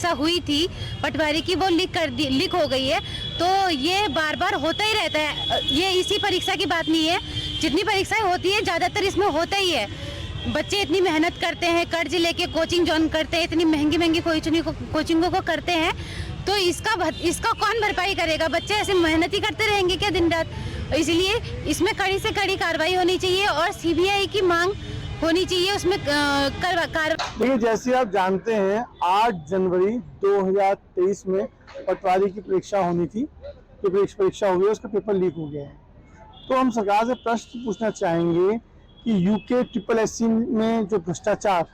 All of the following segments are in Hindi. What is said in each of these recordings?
ऐसा हुई थी पटवारी की, वो लीक हो गई है। तो ये बार बार होता ही रहता है, ये इसी परीक्षा की बात नहीं है, जितनी परीक्षाएं होती है ज़्यादातर इसमें होता ही है। बच्चे इतनी मेहनत करते हैं, कर्ज लेके कोचिंग ज्वाइन करते हैं, इतनी महंगी महंगी कोचिंगों को करते हैं, तो इसका कौन भरपाई करेगा? बच्चे ऐसे मेहनत ही करते रहेंगे क्या दिन रात? इसलिए इसमें कड़ी से कड़ी कार्रवाई होनी चाहिए और सीबीआई की मांग होनी चाहिए उसमें देखिए, जैसे आप जानते हैं 8 जनवरी 2023 में पटवारी की परीक्षा होनी थी। परीक्षा हुई है, उसका पेपर लीक हो गया है। तो हम सरकार से प्रश्न पूछना चाहेंगे कि यूके SSSC में जो भ्रष्टाचार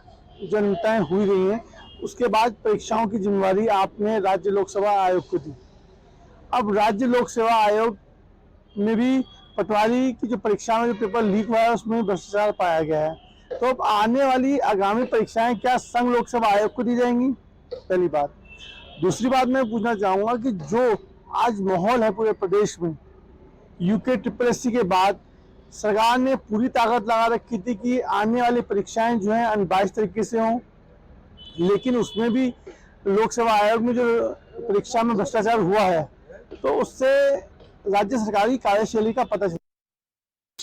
जनताएं हुई रही हैं, उसके बाद परीक्षाओं की जिम्मेवारी आपने राज्य लोक सेवा आयोग को दी। अब राज्य लोक सेवा आयोग में भी पटवारी की जो परीक्षा में जो पेपर लीक हुआ है उसमें भ्रष्टाचार पाया गया है। तो अब आने वाली आगामी परीक्षाएं क्या संघ लोक सेवा आयोग को दी जाएंगी? पहली बात। दूसरी बात मैं पूछना चाहूँगा कि जो आज माहौल है पूरे प्रदेश में, यूके SSSC के बाद सरकार ने पूरी ताकत लगा रखी थी कि आने वाली परीक्षाएं जो हैं अनबाइज तरीके से हों, लेकिन उसमें भी लोक सेवा आयोग में जो परीक्षा में भ्रष्टाचार हुआ है, तो उससे राज्य सरकार की कार्यशैली का पता चला।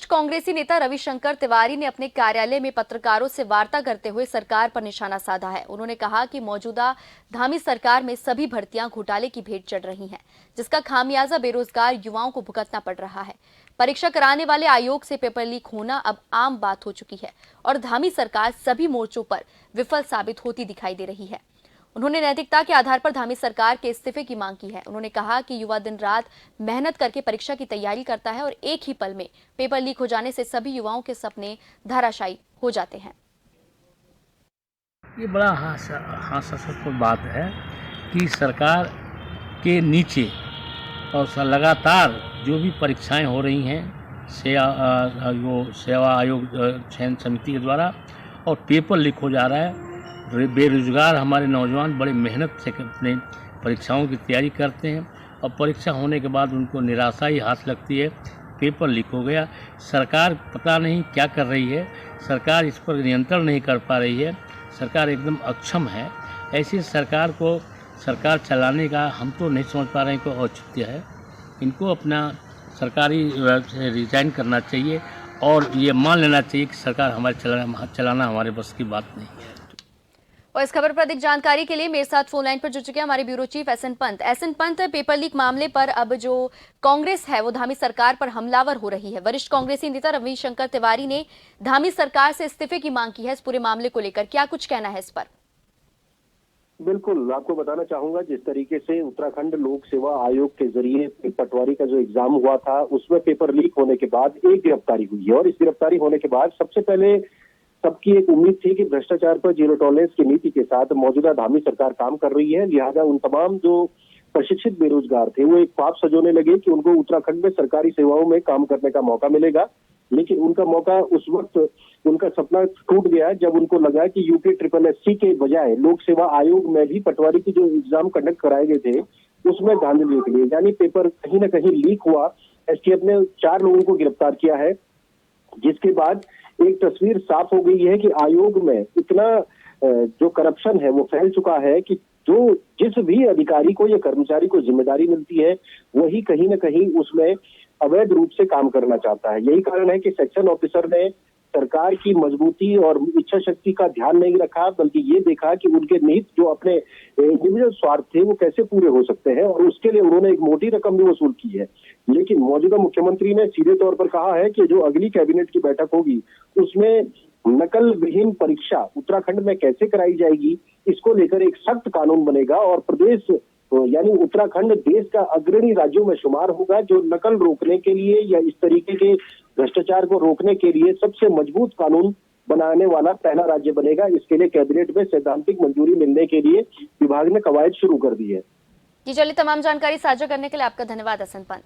कांग्रेसी नेता रविशंकर तिवारी ने अपने कार्यालय में पत्रकारों से वार्ता करते हुए सरकार पर निशाना साधा है। उन्होंने कहा कि मौजूदा धामी सरकार में सभी भर्तियां घोटाले की भेंट चढ़ रही हैं, जिसका खामियाजा बेरोजगार युवाओं को भुगतना पड़ रहा है। परीक्षा कराने वाले आयोग से पेपर लीक होना अब आम बात हो चुकी है और धामी सरकार सभी मोर्चों पर विफल साबित होती दिखाई दे रही है। उन्होंने नैतिकता के आधार पर धामी सरकार के इस्तीफे की मांग की है। उन्होंने कहा कि युवा दिन रात मेहनत करके परीक्षा की तैयारी करता है और एक ही पल में पेपर लीक हो जाने से सभी युवाओं के सपने धराशायी हो जाते हैं। ये बड़ा हास्यास्पद बात है कि सरकार के नीचे और लगातार जो भी परीक्षाएं हो रही हैं सेवा आयोग चयन समिति के द्वारा, और पेपर लीक हो जा रहा है। बेरोजगार हमारे नौजवान बड़े मेहनत से अपने परीक्षाओं की तैयारी करते हैं और परीक्षा होने के बाद उनको निराशा ही हाथ लगती है, पेपर लीक हो गया। सरकार पता नहीं क्या कर रही है, सरकार इस पर नियंत्रण नहीं कर पा रही है, सरकार एकदम अक्षम है। ऐसी सरकार को सरकार चलाने का हम तो नहीं समझ पा रहे हैं कोई औचित्य है। इनको अपना सरकारी रिजाइन करना चाहिए और ये मान लेना चाहिए कि सरकार हमारे चलाना हमारे बस की बात नहीं है। और इस खबर पर अधिक जानकारी के लिए मेरे साथ फोन लाइन पर जुड़ चुके हैं हमारे bureau chief SN Pant. SN Pant, paper leak मामले पर अब जो कांग्रेस है वो धामी सरकार पर हमलावर हो रही है। वरिष्ठ कांग्रेसी नेता रविशंकर तिवारी ने धामी सरकार से इस्तीफे की मांग की है। इस पूरे मामले को लेकर क्या कुछ कहना है इस पर? बिल्कुल, आपको बताना चाहूंगा, जिस तरीके से उत्तराखंड लोक सेवा आयोग के जरिए पटवारी का जो एग्जाम हुआ था उसमें पेपर लीक होने के बाद एक गिरफ्तारी हुई है और इस गिरफ्तारी होने के बाद सबसे पहले सबकी एक उम्मीद थी कि भ्रष्टाचार पर जीरो टॉलरेंस की नीति के साथ मौजूदा धामी सरकार काम कर रही है। लिहाजा उन तमाम जो प्रशिक्षित बेरोजगार थे वो एक ख्वाब सजोने लगे कि उनको उत्तराखंड में सरकारी सेवाओं में काम करने का मौका मिलेगा, लेकिन उनका मौका उस वक्त, उनका सपना टूट गया जब उनको लगा कि यूके SSSC के बजाय लोक सेवा आयोग में भी पटवारी की जो एग्जाम कंडक्ट कराए गए थे उसमें धांधली निकली, यानी पेपर कहीं ना कहीं लीक हुआ। STF ने 4 लोगों को गिरफ्तार किया है, जिसके बाद एक तस्वीर साफ हो गई है कि आयोग में इतना जो करप्शन है वो फैल चुका है कि जिस भी अधिकारी को या कर्मचारी को जिम्मेदारी मिलती है वही कहीं ना कहीं उसमें अवैध रूप से काम करना चाहता है। यही कारण है कि सेक्शन ऑफिसर ने सरकार की मजबूती और इच्छा शक्ति का ध्यान नहीं रखा, बल्कि ये देखा कि उनके निहित जो अपने इंडिविजुअल स्वार्थ थे वो कैसे पूरे हो सकते हैं, और उसके लिए उन्होंने एक मोटी रकम भी वसूल की है। लेकिन मौजूदा मुख्यमंत्री ने सीधे तौर पर कहा है कि जो अगली कैबिनेट की बैठक होगी उसमें नकल विहीन परीक्षा उत्तराखंड में कैसे कराई जाएगी, इसको लेकर एक सख्त कानून बनेगा और प्रदेश यानी उत्तराखंड देश का अग्रणी राज्यों में शुमार होगा जो नकल रोकने के लिए या इस तरीके के भ्रष्टाचार को रोकने के लिए सबसे मजबूत कानून बनाने वाला पहला राज्य बनेगा। इसके लिए कैबिनेट में सैद्धांतिक मंजूरी मिलने के लिए विभाग ने कवायद शुरू कर दी है। जी चलिए, तमाम जानकारी साझा करने के लिए आपका धन्यवाद SN पंत।